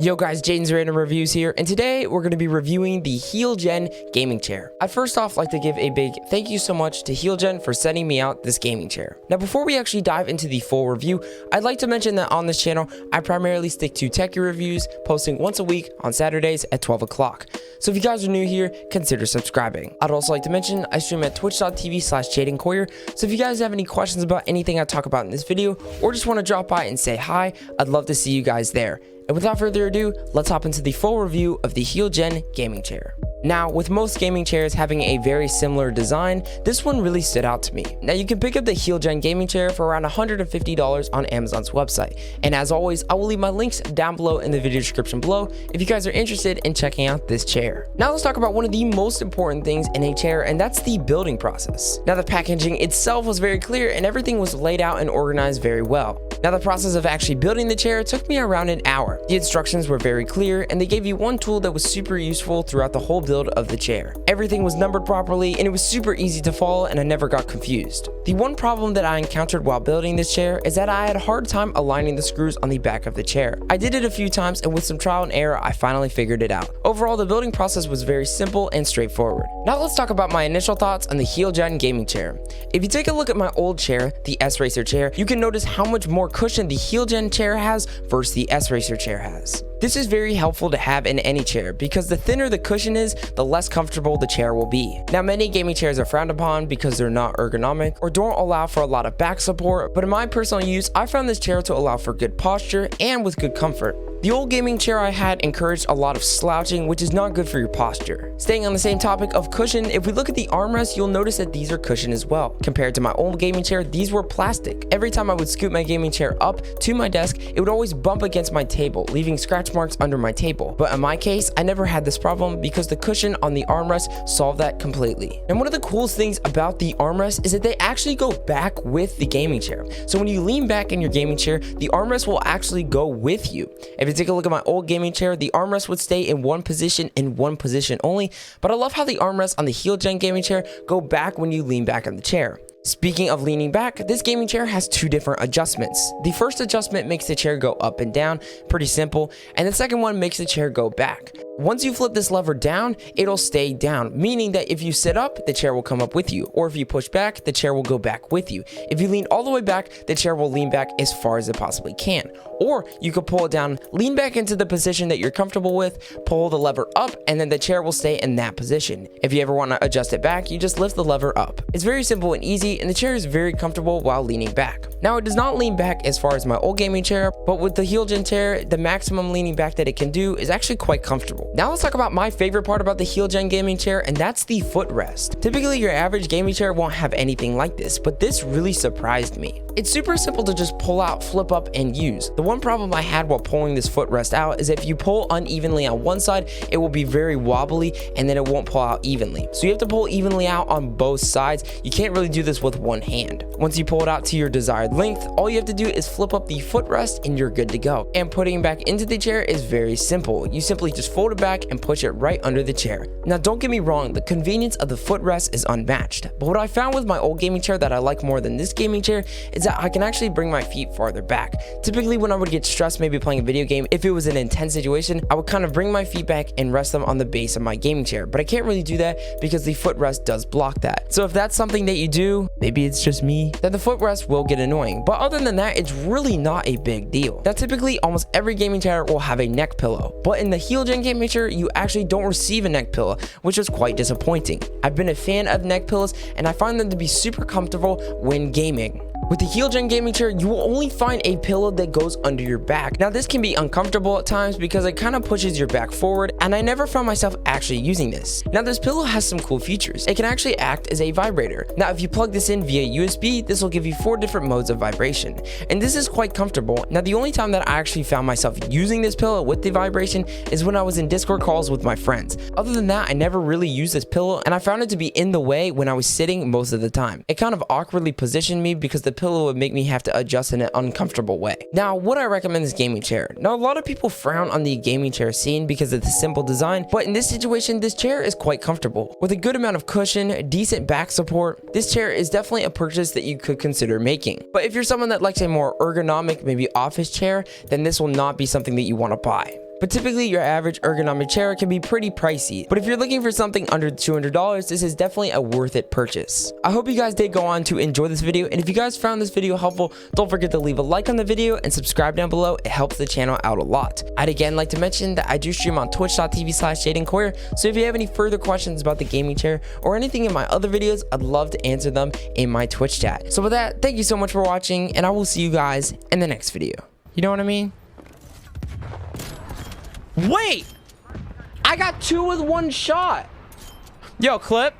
Yo guys, Jaden's Random Reviews here, and today we're going to be reviewing the HeelGen gaming chair. I'd first off like to give a big thank you so much to HeelGen for sending me out this gaming chair. Now before we actually dive into the full review, I'd like to mention that on this channel, I primarily stick to techie reviews, posting once a week on Saturdays at 12 o'clock. So if you guys are new here, consider subscribing. I'd also like to mention I stream at twitch.tv/JadenCoyer, so if you guys have any questions about anything I talk about in this video, or just want to drop by and say hi, I'd love to see you guys there. And without further ado, let's hop into the full review of the HeelGen gaming chair. Now, with most gaming chairs having a very similar design, this one really stood out to me. Now, you can pick up the HeelGen gaming chair for around $150 on Amazon's website. And as always, I will leave my links down below in the video description below if you guys are interested in checking out this chair. Now, let's talk about one of the most important things in a chair, and that's the building process. Now, the packaging itself was very clear and everything was laid out and organized very well. Now, the process of actually building the chair took me around an hour. The instructions were very clear and they gave you one tool that was super useful throughout the whole build of the chair. Everything was numbered properly and it was super easy to follow, and I never got confused. The one problem that I encountered while building this chair is that I had a hard time aligning the screws on the back of the chair. I did it a few times, and with some trial and error I finally figured it out. Overall, the building process was very simple and straightforward. Now let's talk about my initial thoughts on the HeelGen gaming chair. If you take a look at my old chair, the S-Racer chair, you can notice how much more cushion the HeelGen chair has versus the S-Racer chair has. This is very helpful to have in any chair because the thinner the cushion is, the less comfortable the chair will be. Now, many gaming chairs are frowned upon because they're not ergonomic or don't allow for a lot of back support, but in my personal use, I found this chair to allow for good posture and with good comfort. The old gaming chair I had encouraged a lot of slouching, which is not good for your posture. Staying on the same topic of cushion, if we look at the armrests, you'll notice that these are cushioned as well. Compared to my old gaming chair, these were plastic. Every time I would scoot my gaming chair up to my desk, it would always bump against my table, leaving scratch marks under my table. But in my case, I never had this problem because the cushion on the armrest solved that completely. And one of the coolest things about the armrest is that they actually go back with the gaming chair. So when you lean back in your gaming chair, the armrest will actually go with you. If you take a look at my old gaming chair, the armrest would stay in one position only, but I love how the armrests on the HeelGen gaming chair go back when you lean back on the chair. Speaking of leaning back, this gaming chair has two different adjustments. The first adjustment makes the chair go up and down, pretty simple, and the second one makes the chair go back. Once you flip this lever down, it'll stay down, meaning that if you sit up, the chair will come up with you, or if you push back, the chair will go back with you. If you lean all the way back, the chair will lean back as far as it possibly can. Or you could pull it down, lean back into the position that you're comfortable with, pull the lever up, and then the chair will stay in that position. If you ever want to adjust it back, you just lift the lever up. It's very simple and easy, and the chair is very comfortable while leaning back. Now, it does not lean back as far as my old gaming chair, but with the HeelGen chair, the maximum leaning back that it can do is actually quite comfortable. Now let's talk about my favorite part about the HeelGen gaming chair, and that's the footrest. Typically, your average gaming chair won't have anything like this, but this really surprised me. It's super simple to just pull out, flip up, and use. The one problem I had while pulling this footrest out is if you pull unevenly on one side, it will be very wobbly and then it won't pull out evenly. So you have to pull evenly out on both sides. You can't really do this with one hand. Once you pull it out to your desired length, all you have to do is flip up the footrest and you're good to go. And putting it back into the chair is very simple. You simply just fold it back and push it right under the chair. Now, don't get me wrong, the convenience of the footrest is unmatched. But what I found with my old gaming chair that I like more than this gaming chair is that I can actually bring my feet farther back. Typically, when I would get stressed maybe playing a video game, if it was an intense situation, I would kind of bring my feet back and rest them on the base of my gaming chair. But I can't really do that because the footrest does block that. So if that's something that you do, maybe it's just me, then the footrest will get annoying. But other than that, it's really not a big deal. Now, typically, almost every gaming chair will have a neck pillow. But in the HeelGen gaming chair, you actually don't receive a neck pillow, which is quite disappointing. I've been a fan of neck pillows and I find them to be super comfortable when gaming. With the HeelGen gaming chair, you will only find a pillow that goes under your back. Now, this can be uncomfortable at times because it kind of pushes your back forward, and I never found myself actually using this. Now, this pillow has some cool features. It can actually act as a vibrator. Now, if you plug this in via USB, this will give you 4 different modes of vibration, and this is quite comfortable. Now, the only time that I actually found myself using this pillow with the vibration is when I was in Discord calls with my friends. Other than that, I never really used this pillow, and I found it to be in the way when I was sitting most of the time. It kind of awkwardly positioned me because the pillow would make me have to adjust in an uncomfortable way. Now, would I recommend this gaming chair? Now, a lot of people frown on the gaming chair scene because of the simple design, but in this situation, this chair is quite comfortable. With a good amount of cushion, decent back support, this chair is definitely a purchase that you could consider making. But if you're someone that likes a more ergonomic, maybe office chair, then this will not be something that you want to buy. but typically your average ergonomic chair can be pretty pricey. But if you're looking for something under $200, this is definitely a worth it purchase. I hope you guys did go on to enjoy this video, and if you guys found this video helpful, don't forget to leave a like on the video and subscribe down below. It helps the channel out a lot. I'd again like to mention that I do stream on twitch.tv/JadenCoyer, so if you have any further questions about the gaming chair or anything in my other videos, I'd love to answer them in my Twitch chat. So with that, thank you so much for watching, and I will see you guys in the next video. You know what I mean? Wait! I got 2 with 1 shot! Yo, clip.